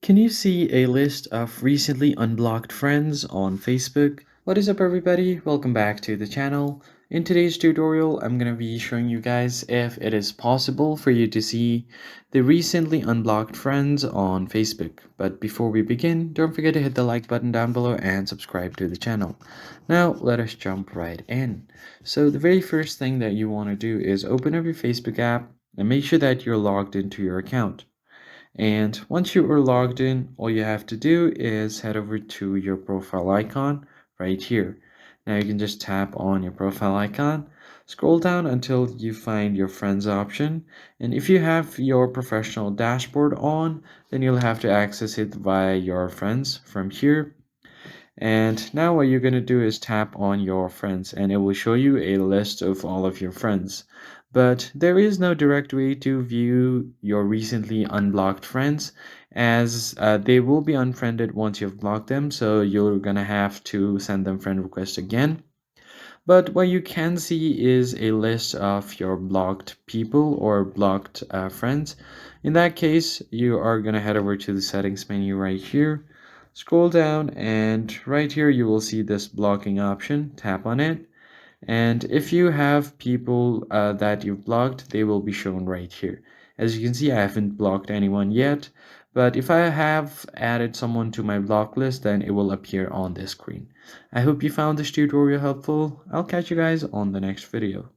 Can you see a list of recently unblocked friends on Facebook? What is up everybody? Welcome back to the channel. In today's tutorial, I'm going to be showing you guys if it is possible for you to see the recently unblocked friends on Facebook. But before we begin, don't forget to hit the like button down below and subscribe to the channel. Now, let us jump right in. So the very first thing that you want to do is open up your Facebook app and make sure that you're logged into your account. And once you are logged in, all you have to do is head over to your profile icon right here. Now you can just tap on your profile icon, scroll down until you find your friends option. And if you have your professional dashboard on, then you'll have to access it via your friends from here. And now what you're going to do is tap on your friends and it will show you a list of all of your friends. But there is no direct way to view your recently unblocked friends as they will be unfriended once you've blocked them. So you're going to have to send them friend request again. But what you can see is a list of your blocked people or blocked friends. In that case, you are going to head over to the settings menu right here. Scroll down and right here you will see this blocking option. Tap on it. And if you have people that you've blocked, they will be shown right here. As you can see, I haven't blocked anyone yet, but if I have added someone to my block list, then it will appear on this screen. I hope you found this tutorial helpful. I'll catch you guys on the next video.